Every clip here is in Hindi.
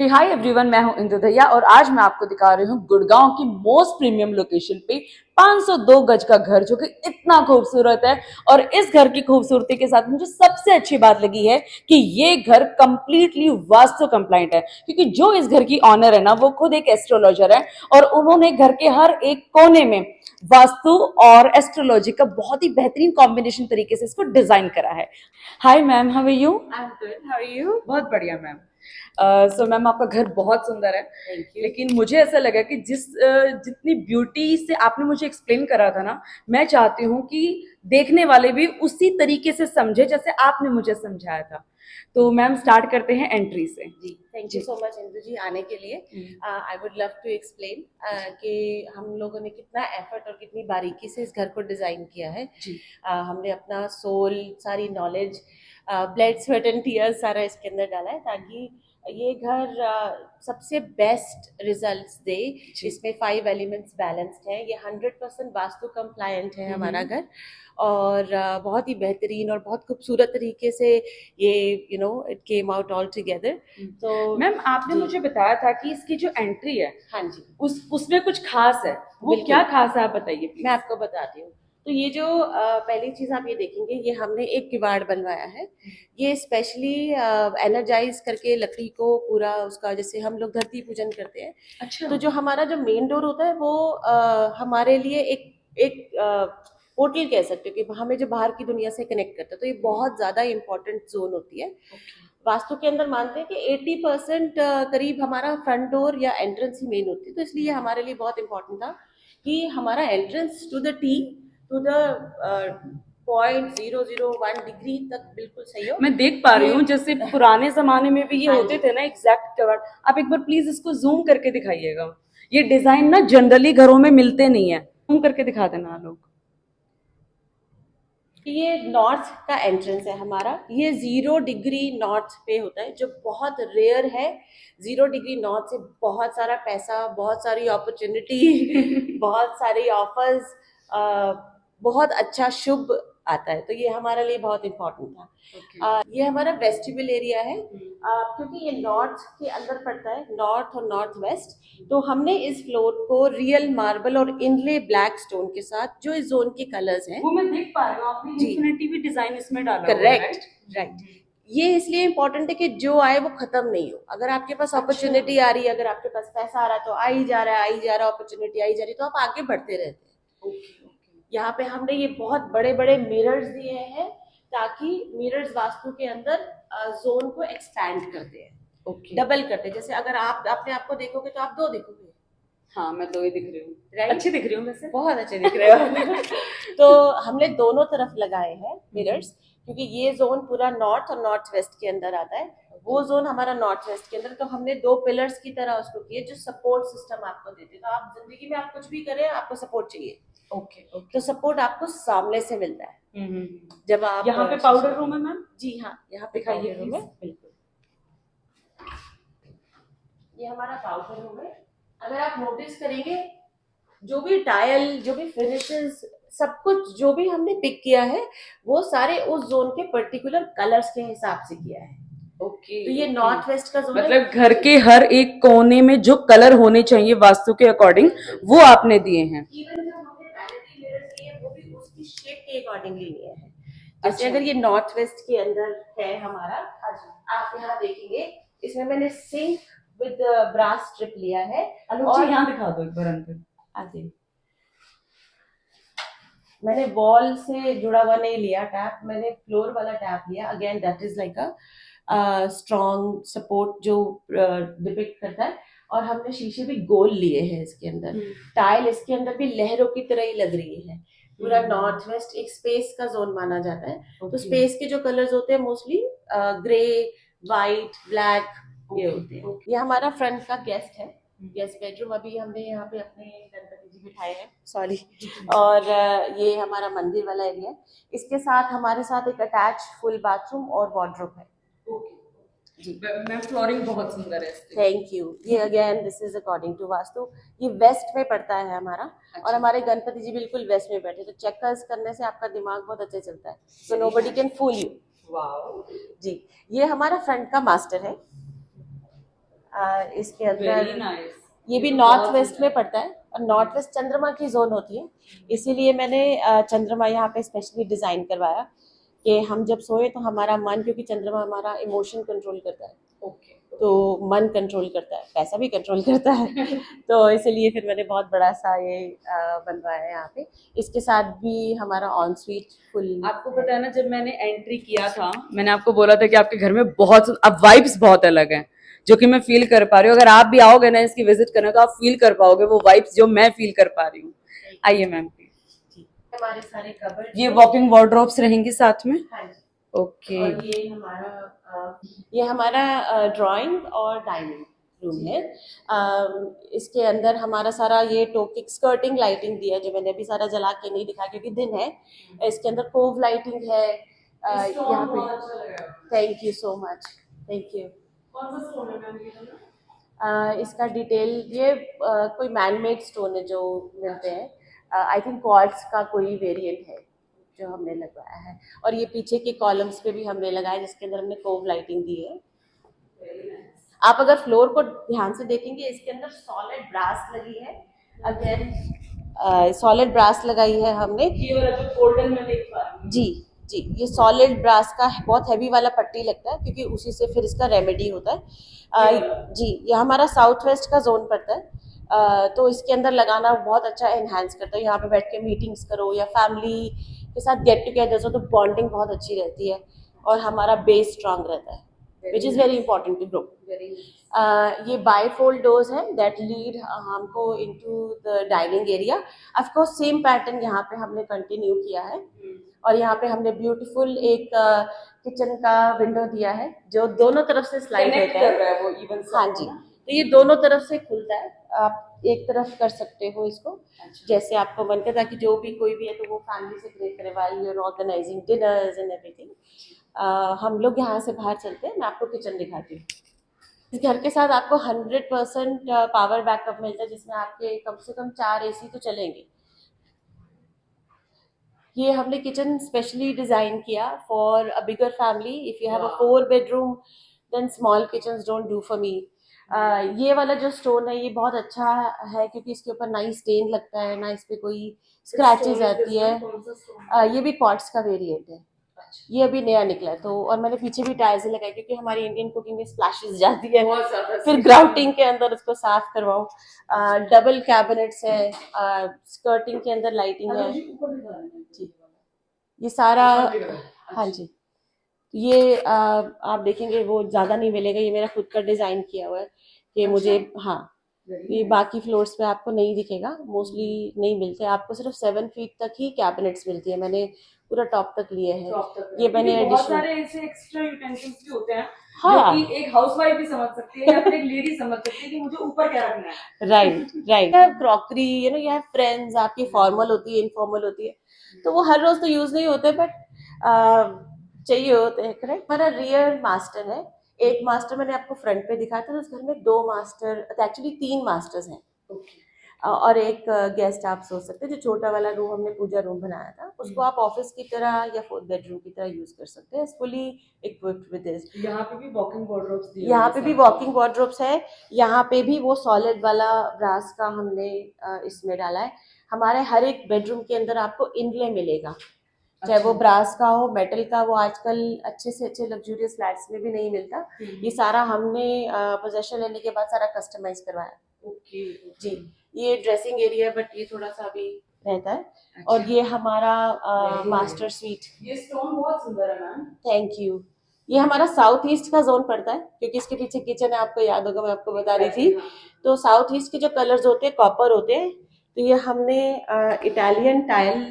हे हाय एवरीवन, मैं हूं इंदु दहिया और आज मैं आपको दिखा रही हूँ गुड़गांव की मोस्ट प्रीमियम लोकेशन पे 502 गज का घर जो कि इतना खूबसूरत है। और इस घर की खूबसूरती के साथ मुझे सबसे अच्छी बात लगी है कि ये घर कंप्लीटली वास्तु कंप्लाइंट है, क्योंकि जो इस घर की ऑनर है ना, वो खुद एक एस्ट्रोलॉजर है और उन्होंने घर के हर एक कोने में वास्तु और एस्ट्रोलॉजी का बहुत ही बेहतरीन कॉम्बिनेशन तरीके से इसको डिजाइन करा है। Hi ma'am, how are you? I am good, how are you? बहुत बढ़िया मैम। सो मैम, आपका घर बहुत सुंदर है। Thank you. लेकिन मुझे ऐसा लगा कि जितनी ब्यूटी से आपने मुझे एक्सप्लेन करा था ना, मैं चाहती हूँ कि देखने वाले भी उसी तरीके से समझे जैसे आपने मुझे समझाया था। तो मैम, स्टार्ट करते हैं एंट्री से। जी, थैंक यू जी। सो मच इंदु जी आने के लिए। I would love to explain कि हम लोगों ने कितना एफर्ट और कितनी बारीकी से इस घर को डिज़ाइन किया है। जी। हमने अपना सोल, सारी knowledge, blood, sweat and tears सारा इसके अंदर डाला है ताकि ये घर सबसे बेस्ट रिजल्ट्स दे। जी। इसमें 5 एलिमेंट्स बैलेंस्ड हैं। ये 100% वास्तु कंप्लायंट है हमारा घर, और बहुत ही बेहतरीन और बहुत खूबसूरत तरीके से ये it came out all together. तो मैम, आपने जी, मुझे बताया था कि इसकी जो एंट्री है हाँ जी, उसमें कुछ खास है। वो बिल्कुल। क्या खास है, आप बताइए मैं प्लीज। आपको बताती हूँ। तो ये जो पहली चीज़ आप ये देखेंगे, ये हमने एक किवाड़ बनवाया है। ये स्पेशली एनर्जाइज करके लकड़ी को पूरा उसका, जैसे हम लोग धरती पूजन करते हैं, अच्छा। तो जो हमारा जो मेन डोर होता है वो हमारे लिए एक एक पोर्टल कह सकते हो कि हमें जो बाहर की दुनिया से कनेक्ट करता है। तो ये बहुत ज़्यादा इंपॉर्टेंट जोन होती है। वास्तु के अंदर मानते हैं कि 80% करीब हमारा फ्रंट डोर या एंट्रेंस ही मेन होती है। तो इसलिए हमारे लिए बहुत इंपॉर्टेंट था कि हमारा entrance to the tee, to the 0.001 degree तक बिल्कुल सही हो। मैं देख पा रही ये हूँ जैसे पुराने जमाने में भी ये हाँ होते जी, थे ना, एग्जैक्ट कवर। आप एक बार प्लीज इसको जूम करके दिखाइएगा। ये डिजाइन ना जनरली घरों में मिलते नहीं है। जूम करके दिखा देना लोग। ये नॉर्थ का एंट्रेंस है हमारा। ये 0 डिग्री नॉर्थ पे होता है, जो बहुत रेयर है। 0 डिग्री नॉर्थ से बहुत सारा पैसा, बहुत सारी अपॉर्चुनिटी बहुत सारी ऑफर्स, बहुत अच्छा शुभ आता है। तो ये हमारे लिए बहुत इंपॉर्टेंट था। ये हमारा वेस्टिबल एरिया है। क्योंकि ये नॉर्थ के अंदर पड़ता है, नॉर्थ और नॉर्थ वेस्ट, तो हमने इस फ्लोर को रियल मार्बल और इनले ब्लैक स्टोन के साथ, जो इस जोन के कलर्स हैं। वो मैं देख पा रही हूँ, आपने जी, इन्फिनिटी भी डिजाइन इसमें डाला हुआ है, करेक्ट, राइट? राइट। ये इसलिए इम्पोर्टेंट है कि जो आए वो खत्म नहीं हो। अगर आपके पास अच्छा। अपॉर्चुनिटी आ रही है, अगर आपके पास पैसा आ रहा है, तो आ ही जा रहा है, आ ही जा रहा है, अपॉर्चुनिटी आई जा रही है, तो आप आगे बढ़ते रहते हैं। Okay, okay. यहाँ पे हमने ये बहुत बड़े बड़े मिरर्स दिए हैं ताकि मिरर्स वास्तु के अंदर जोन को एक्सपैंड करते हैं, ओके। डबल करते हैं। जैसे अगर आप अपने आप को देखोगे तो आप 2 दिखोगे, हाँ, मैं दो ही दिख रही हूँ। राइट? अच्छी दिख रही हूँ वैसे। बहुत अच्छे दिख रहे हो। तो हमने दोनों तरफ लगाए हैं मिरर्स, क्योंकि ये जोन पूरा नॉर्थ और नॉर्थ वेस्ट के अंदर आता है। वो जोन हमारा नॉर्थ वेस्ट के अंदर, तो हमने 2 पिलर्स की तरह उसको किए जो सपोर्ट सिस्टम आपको देते हैं। तो आप जिंदगी में आप कुछ भी करें, आपको सपोर्ट चाहिए, ओके, ओके। तो सपोर्ट आपको सामने से मिलता है जब आप यहाँ पे पाउडर रूम है मैम? जी हाँ, यहाँ पे दिखाइए पाउडर रूम है, प्लीज। बिल्कुल। ये हमारा पाउडर रूम है। अगर आप नोटिस करेंगे, जो भी टाइल, जो भी फिनिशेस, सब कुछ जो भी हमने पिक किया है, वो सारे उस जोन के पर्टिकुलर कलर्स के हिसाब से किया है। ओके, तो ये ओके। नॉर्थ वेस्ट का जोन है। मतलब घर के हर एक कोने में जो कलर होने चाहिए वास्तु के अकॉर्डिंग, वो आपने दिए हैं। इवन जो हमने वैनिटी मिरर्स लिए, वो भी उसकी शेप के अकॉर्डिंगली लिए हैं। जैसे अच्छा। अगर ये नॉर्थ वेस्ट के अंदर है हमारा, आप यहाँ देखेंगे, इसमें मैंने सिंक विद ब्रास स्ट्रिप लिया है। और यहाँ दिखा दो एक बार अंदर। आगे मैंने वॉल से जुड़ा हुआ नहीं लिया टैप, मैंने फ्लोर वाला टैप लिया। Again that is like a strong support जो डिपिक्ट करता है। और हमने शीशे भी गोल लिए हैं इसके अंदर। टाइल इसके अंदर भी लहरों की तरह ही लग रही है। पूरा नॉर्थ वेस्ट एक स्पेस का जोन माना जाता है। तो स्पेस के जो कलर्स होते हैं मोस्टली ग्रे, वाइट, ब्लैक, ये होते हैं। ये हमारा फ्रंट का गेस्ट है, गेस्ट बेडरूम। अभी हमने यहाँ पे अपने गणपति जी बिठाए हैं, सॉरी। और ये हमारा मंदिर वाला एरिया है। इसके साथ हमारे साथ एक अटैच फुल बाथरूम और वार्डरोब है। जी, मैम, फ्लोरिंग बहुत सुंदर है इसकी। Thank you. ये again this is according to vastu. ये वेस्ट में पड़ता है हमारा। और हमारे गणपति जी बिल्कुल वेस्ट में बैठे, तो चेकर्स करने से आपका दिमाग बहुत अच्छे चलता है, so nobody can fool you. Wow. जी, ये हमारा फ्रंट का मास्टर है। इसके अंदर नाइस। ये भी नॉर्थ वेस्ट में पड़ता है और नॉर्थ वेस्ट चंद्रमा की जोन होती है, इसीलिए मैंने चंद्रमा यहाँ पे स्पेशली डिजाइन करवाया कि हम जब सोए तो हमारा मन, क्योंकि चंद्रमा हमारा इमोशन कंट्रोल करता है, ओके। तो मन कंट्रोल करता है, पैसा भी कंट्रोल करता है तो इसलिए फिर मैंने बहुत बड़ा सा ये बनवाया है यहाँ पे। इसके साथ भी हमारा ऑन स्वीट फुल। आपको पता है ना, जब मैंने एंट्री किया था, मैंने आपको बोला था कि आपके घर में बहुत, अब वाइब्स बहुत अलग हैं, जो कि मैं फील कर पा रही हूँ। अगर आप भी आओगे ना इसकी विजिट करने तो आप फील कर पाओगे वो वाइब्स जो मैं फील कर पा रही हूँ। आइए मैम प्लीज। हमारे सारे कबर्ड, ये वॉकिंग वार्डरोब्स रहेंगी साथ में। हाँ जी। ओके। और ये हमारा ड्राइंग और डाइनिंग रूम है। इसके अंदर हमारा सारा ये टोपिक स्कर्टिंग लाइटिंग दिया है, जो मैंने अभी सारा जला के नहीं दिखा क्योंकि दिन है। इसके अंदर कोव लाइटिंग है यहाँ पे। Thank you so much, thank you. कौन सा स्टोन है मैम ये वाला? इसका डिटेल ये कोई मैनमेड स्टोन है जो मिलते हैं, आई थिंक क्वार्ट्ज का कोई वेरिएंट है जो हमने लगवाया है। और ये पीछे के कॉलम्स पे भी हमने लगाया जिसके अंदर हमने कोव लाइटिंग दी है। आप अगर फ्लोर को ध्यान से देखेंगे इसके अंदर सॉलिड ब्रास लगी है, अगेन सॉलिड ब्रास लगाई है हमने। ये वाला जो गोल्डन में देख पा रही हूँ। जी जी, ये सॉलिड ब्रास का बहुत हैवी वाला पट्टी लगता है क्योंकि उसी से फिर इसका रेमेडी होता है। जी, ये हमारा साउथ वेस्ट का जोन पड़ता है, तो इसके अंदर लगाना बहुत अच्छा एनहांस करता है। यहाँ पे बैठ के मीटिंग्स करो या फैमिली के साथ गेट टुगेदर हो तो बॉन्डिंग बहुत अच्छी रहती है और हमारा बेस स्ट्रांग रहता है, which is very important to grow. ये बाईफोल्ड डोर्स हैं दैट लीड हमको into the dining area. Of course same pattern यहाँ पे हमने कंटिन्यू किया है और यहाँ पे हमने ब्यूटीफुल एक किचन का विंडो दिया है जो दोनों तरफ से स्लाइड कनेक्ट होता कर रहा है। है वो इवन। हाँ जी, तो ये दोनों तरफ से खुलता है, आप एक तरफ कर सकते हो इसको जैसे आपको मन करे, ताकि जो भी कोई भी है तो वो फैमिली से क्रिएट करे while you are organising dinners and everything. हम लोग यहाँ से बाहर चलते हैं, मैं आपको किचन दिखाती हूँ। इस घर के साथ आपको 100% पावर बैकअप मिलता है जिसमें आपके कम से कम 4 एसी तो चलेंगे। ये हमने किचन स्पेशली डिजाइन किया for a bigger family. If you have a 4 bedroom then small kitchens don't do for me. ये वाला जो स्टोन है ये बहुत अच्छा है क्योंकि इसके ऊपर ना ही स्टेन लगता है ना इस पे कोई स्क्रैचेस आती है। ये भी पॉट्स का वेरिएंट है, ये अभी नया निकला है तो। और मैंने पीछे भी टाइल्स लगाई क्योंकि हमारी इंडियन कुकिंग में स्प्लैशेस जाती है, फिर ग्राउटिंग के अंदर उसको साफ करवाओ। डबल कैबिनेट्स है, स्कर्टिंग के अंदर लाइटिंग है जी। ये सारा, हाँ जी, ये आप देखेंगे वो ज़्यादा नहीं मिलेगा, ये मेरा खुद का डिज़ाइन किया हुआ है कि मुझे, हाँ ये बाकी फ्लोर्स पे आपको नहीं दिखेगा, मोस्टली नहीं मिलते आपको, सिर्फ 7 फीट तक ही कैबिनेट्स मिलती है। मैंने पूरा टॉप तक लिए हैं, ये मैंने बहुत एडिशन। सारे ऐसे एक्स्ट्रा यूटेंसिल्स भी होते हैं हाँ, जो कि एक हाउसवाइफ भी समझ सकती है या फिर एक लेडी समझ सकती है कि मुझे ऊपर क्या रखना है। Right right. Crockery, you know, you have friends, आपकी फॉर्मल होती है, इनफॉर्मल होती है, तो वो हर रोज तो यूज नहीं होते बट चाहिए होते हैं, करेक्ट। हमारा रियर मास्टर है, एक मास्टर मैंने आपको फ्रंट पे दिखाया था, तो उस घर में 2 मास्टर, एक्चुअली 3 मास्टर्स हैं और एक गेस्ट आप सोच सकते हैं। जो छोटा वाला रूम हमने पूजा रूम बनाया था उसको आप ऑफिस की तरह या 4th बेडरूम की तरह यूज कर सकते हैं, फुली इक्विप्ड विद दिस। यहाँ पे भी वॉकिंग वार्डरोब्स दिए यहाँ हुए पे हैं भी साथ वॉकिंग वार्डरोब्स है, यहाँ पे भी वो सॉलिड वाला ब्रास का हमने इसमें डाला है। हमारे हर एक बेडरूम के अंदर आपको इनले मिलेगा, चाहे वो ब्रास का हो, मेटल का, वो आजकल अच्छे से अच्छे लग्जूरियस फ्लैट्स में भी नहीं मिलता। ये सारा हमने पोजेशन लेने के बाद सारा कस्टमाइज करवाया। ओके जी, ये ड्रेसिंग एरिया है बट ये थोड़ा सा अभी रहता है। और ये हमारा मास्टर स्वीट। ये स्टोन बहुत सुंदर है मैम। Thank you. ये हमारा साउथ ईस्ट का जोन पड़ता है क्योंकि इसके पीछे किचन है, आपको याद होगा, मैं आपको बता रही थी। तो साउथ ईस्ट के जो कलर्स होते हैं कॉपर होते हैं, तो ये हमने इटालियन टाइल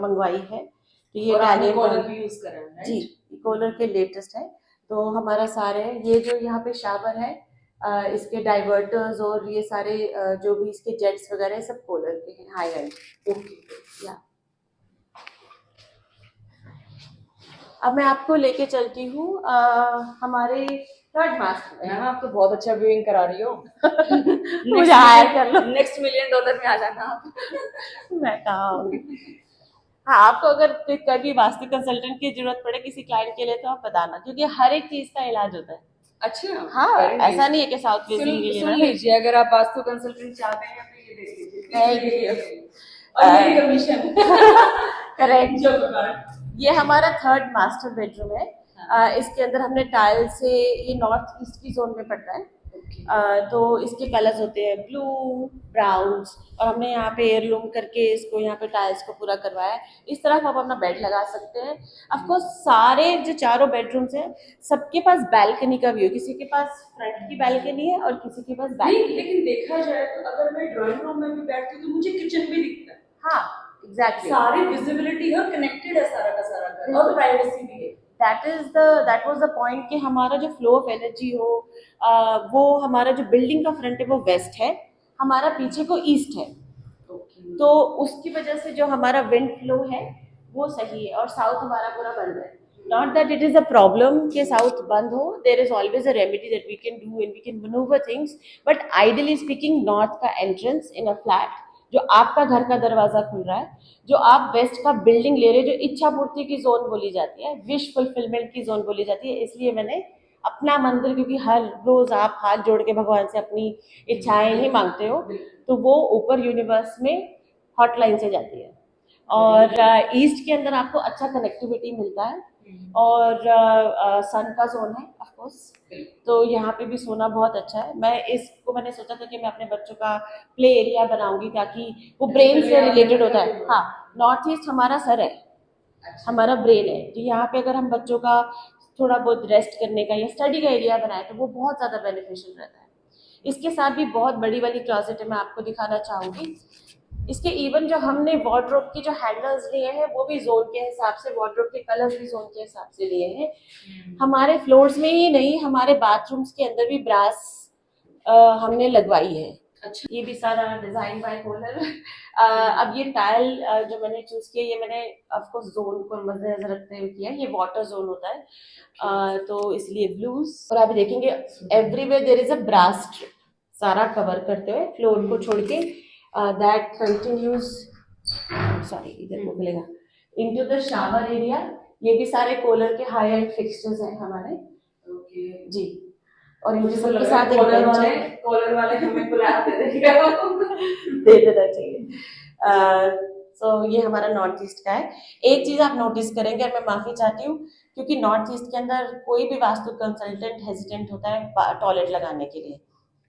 मंगवाई है, तो ये इटालियन कॉलर भी यूज कर रहे हैं जी, कॉलर के लेटेस्ट है। तो हमारा सारे ये जो यहाँ पे शावर है, इसके डाइवर्टर्स और ये सारे जो भी इसके जेट्स वगैरह सब कॉलर के हैं, हाई एंड। ओके, या अब मैं आपको लेके चलती हूँ हमारे 3rd मास्टर में। मैम आप तो बहुत अच्छा व्यूइंग करा रही हो। मुझे हायर कर लो, नेक्स्ट $1 मिलियन में आ जाना आप। मैं कहाँ आऊंगी। हाँ, आपको अगर कभी वास्तु कंसल्टेंट की जरूरत पड़े किसी क्लाइंट के लिए तो आप बताना, क्योंकि हर एक चीज का इलाज होता है। अच्छा, हाँ, very nice. ऐसा नहीं है कि साउथ फेसिंग ही सुन लेना है। लीजिए, अगर आप वास्तु कंसल्टेंट चाहते हैं तो ये देख लीजिए। Thank you. और मेरी कमीशन। करेक्ट। जो दुकान। ये हमारा थर्ड मास्टर बेडरूम है। इसके अंदर हमने टाइल से, ये नॉर्थ ईस्ट की जोन में पड़ता है। तो इसके कलर्स होते हैं ब्लू, ब्राउन्स, और हमने यहाँ पे एयरलूम करके इसको यहाँ पे टाइल्स को पूरा करवाया है। इस तरफ आप अपना बेड लगा सकते हैं। ऑफ कोर्स सारे जो चारों बेडरूम्स हैं सबके पास बैल्कनी का व्यू, किसी के पास फ्रंट की बैल्कनी है और किसी के पास नहीं, बैल्कनी। लेकिन देखा जाए तो अगर मैं ड्राइंग रूम में भी बैठती हूँ तो मुझे किचन भी दिखता है। हाँ, एग्जैक्टली। सारी विजिबिलिटी है, कनेक्टेड है सारा का सारा घर, और प्राइवेसी भी है। दैट वाज द पॉइंट कि हमारा जो फ्लो ऑफ एनर्जी हो, वो हमारा जो बिल्डिंग का फ्रंट है वो वेस्ट है, हमारा पीछे को ईस्ट है। तो उसकी वजह से जो हमारा विंड फ्लो है वो सही है, और साउथ हमारा पूरा बंद है। Not that it is a problem कि साउथ बंद हो, there is always a remedy that we can do and we can manoeuvre things, but ideally speaking north का एंट्रेंस इन अ फ्लैट, जो आपका घर का दरवाजा खुल रहा है, जो आप वेस्ट का बिल्डिंग ले रहे हो, जो इच्छा पूर्ति की जोन बोली जाती है, विश फुलफिलमेंट की जोन बोली जाती है, इसलिए मैंने अपना मंदिर, क्योंकि हर रोज आप हाथ जोड़ के भगवान से अपनी इच्छाएं ही मांगते हो, तो वो ऊपर यूनिवर्स में हॉटलाइन से जाती है। और ईस्ट के अंदर आपको अच्छा कनेक्टिविटी मिलता है, और सन का जोन है ऑफ कोर्स, तो यहाँ पे भी सोना बहुत अच्छा है। मैंने सोचा था कि मैं अपने बच्चों का प्ले एरिया बनाऊंगी ताकि वो ब्रेन से रिलेटेड होता है। हाँ, नॉर्थ ईस्ट हमारा सर है, हमारा ब्रेन है, तो यहाँ पे अगर हम बच्चों का थोड़ा बहुत रेस्ट करने का या स्टडी का एरिया बनाए तो वो बहुत ज़्यादा बेनिफिशियल रहता है। इसके साथ भी बहुत बड़ी वाली क्लॉजेट है, मैं आपको दिखाना चाहूँगी। इसके इवन जो हमने वार्डरोब की जो हैंडल्स लिए हैं वो भी जोन के हिसाब से, वार्डरोब के कलर्स भी जोन के हिसाब से लिए हैं। हमारे फ्लोर्स में ही नहीं, हमारे बाथरूम्स के अंदर भी ब्रास हमने लगवाई है। अच्छा। ये भी सारा डिजाइन बाय कोलर। अब ये टाइल जो मैंने चूज किया, ये मैंने ऑफ कोर्स जोन को मद्देनजर रखते हुए किया, ये वाटर जोन होता है, तो इसलिए ब्लूज। और आप देखेंगे everywhere there is a brass strip, सारा कवर करते हुए फ्लोर को छोड़ के, दैट कंटिन्यूज, सॉरी इधर को मिलेगा, इनटू द शावर एरिया। ये भी सारे कोलर के हाई एंड फिक्सचर्स हैं हमारे। ओके जी, और इनके मुझे तो सबके लग रहा साथ है एक बेंच है। कॉलर वाले हमें कोलैब दे देंगे। दे देना चाहिए। सो ये हमारा नॉर्थ ईस्ट का है। एक चीज आप नोटिस करेंगे, और मैं माफी चाहती हूँ, क्योंकि नॉर्थ ईस्ट के अंदर कोई भी वास्तु कंसल्टेंट हेजिटेंट होता है टॉयलेट लगाने के लिए,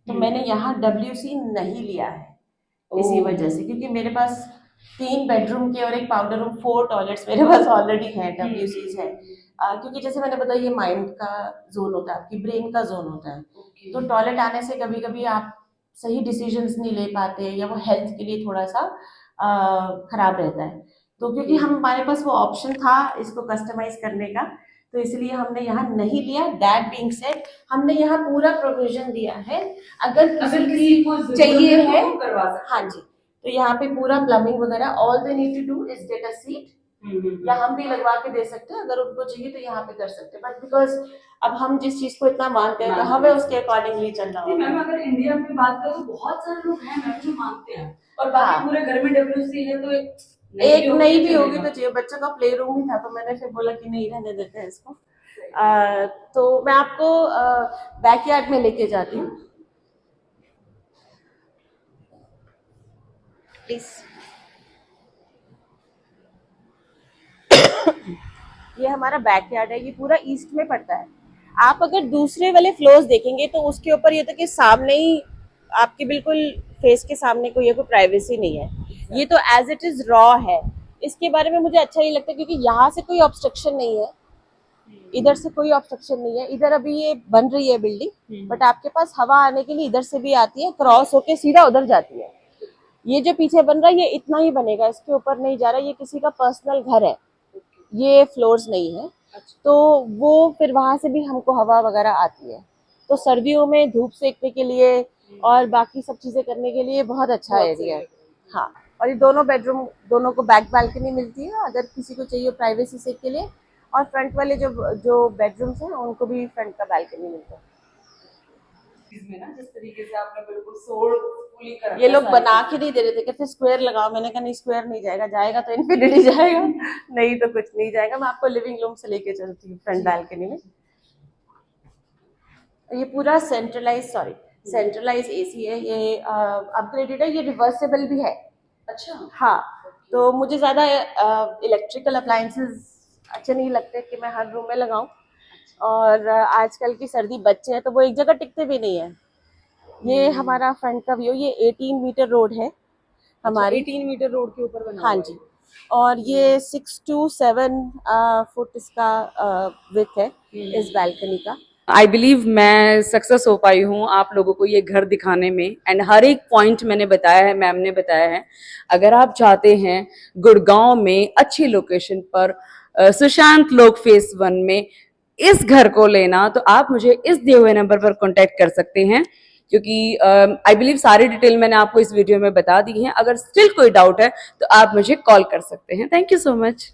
तो मैंने यहाँ WC नहीं लिया है इसी वजह से, क्योंकि मेरे पास 3 बेडरूम के और एक पाउडर रूम, 4 टॉयलेट्स मेरे पास ऑलरेडी हैं, WCs हैं। क्योंकि जैसे मैंने बताया ये माइंड का जोन होता है, आपकी ब्रेन का जोन होता है, तो टॉयलेट आने से कभी कभी आप सही डिसीजंस नहीं ले पाते, या वो हेल्थ के लिए थोड़ा सा खराब रहता है। तो क्योंकि हमारे पास वो ऑप्शन था इसको कस्टमाइज करने का, तो इसलिए हमने यहाँ नहीं लिया। दैट बीइंग सेड, हमने यहाँ पूरा प्रोविजन दिया है, अगर किसी को चाहिए है करवा सकते। हाँ जी, तो यहाँ पे पूरा प्लम्बिंग वगैरह, all they need to do is get a seat, या हम भी लगवा के दे सकते हैं अगर उनको चाहिए तो यहाँ पे कर सकते हैं, बट बिकॉज अब हम जिस चीज को इतना मानते हैं तो हमें उसके अकॉर्डिंगली चलना होगा। मैम अगर इंडिया में बात करें तो बहुत सारे लोग हैं मैम जो मानते हैं, और बाकी हाँ। पूरे घर में WC है, तो एक नहीं भी होगी तो चाहिए। बच्चों का प्ले रूम ही था, तो मैंने फिर बोला कि नहीं, रहने देते हैं इसको। तो मैं आपको बैकयार्ड में लेके जाती हूँ प्लीज। ये हमारा बैकयार्ड है, ये पूरा ईस्ट में पड़ता है। आप अगर दूसरे वाले फ्लोर्स देखेंगे तो उसके ऊपर ये तो कि सामने ही आपके बिल्कुल फेस के सामने कोई प्राइवेसी नहीं है, ये तो एज इट इज रॉ है। इसके बारे में मुझे अच्छा नहीं लगता, क्योंकि यहाँ से कोई ऑब्स्ट्रक्शन नहीं है, इधर से कोई ऑब्स्ट्रक्शन नहीं है। इधर अभी ये बन रही है बिल्डिंग, बट आपके पास हवा आने के लिए इधर से भी आती है, क्रॉस होके सीधा उधर जाती है। ये जो पीछे बन रहा है ये इतना ही बनेगा, इसके ऊपर नहीं जा रहा, ये किसी का पर्सनल घर है, ये फ्लोर्स नहीं है। तो वो फिर वहां से भी हमको हवा वगैरह आती है, तो सर्दियों में धूप सेकने के लिए और बाकी सब चीजें करने के लिए बहुत अच्छा एरिया है। हाँ, और ये दोनों बेडरूम, दोनों को बैक बालकनी मिलती है अगर किसी को चाहिए प्राइवेसी से के लिए, और फ्रंट वाले जो बेडरूम्स हैं उनको भी फ्रंट का बालकनी मिलता है। इसमें ना जिस तरीके से आपने बिल्कुल सोलफुली कर ये लोग बना के नहीं दे रहे थे, कहते स्क्वायर लगाओ, मैंने कहा नहीं स्क्वायर नहीं जाएगा, जाएगा तो इन्फिनिटी जाएगा, नहीं तो कुछ नहीं जाएगा। मैं आपको लिविंग रूम से लेके चलती हूँ फ्रंट बालकनी में। ये पूरा सेंट्रलाइज एसी है, ये अपग्रेडेड है, ये रिवर्सेबल भी है। अच्छा। हाँ, तो मुझे ज़्यादा इलेक्ट्रिकल अप्लायंसेस अच्छे नहीं लगते कि मैं हर रूम में लगाऊं, और आजकल की सर्दी बच्चे हैं तो वो एक जगह टिकते भी नहीं है। ये हमारा फ्रंट का व्यू, ये 18 मीटर रोड है हमारी। 18 मीटर रोड के ऊपर बना हाँ हुआ है जी, और ये 6 to 7 फुट इसका विथ है इस बैल्कनी का। आई बिलीव मैं सक्सेस हो पाई हूँ आप लोगों को ये घर दिखाने में, एंड हर एक पॉइंट मैंने बताया है, मैम ने बताया है। अगर आप चाहते हैं गुड़गांव में अच्छी लोकेशन पर सुशांत लोक फेस 1 में इस घर को लेना, तो आप मुझे इस दिए हुए नंबर पर कांटेक्ट कर सकते हैं, क्योंकि आई बिलीव सारी डिटेल मैंने आपको इस वीडियो में बता दी है। अगर स्टिल कोई डाउट है तो आप मुझे कॉल कर सकते हैं। Thank you so much.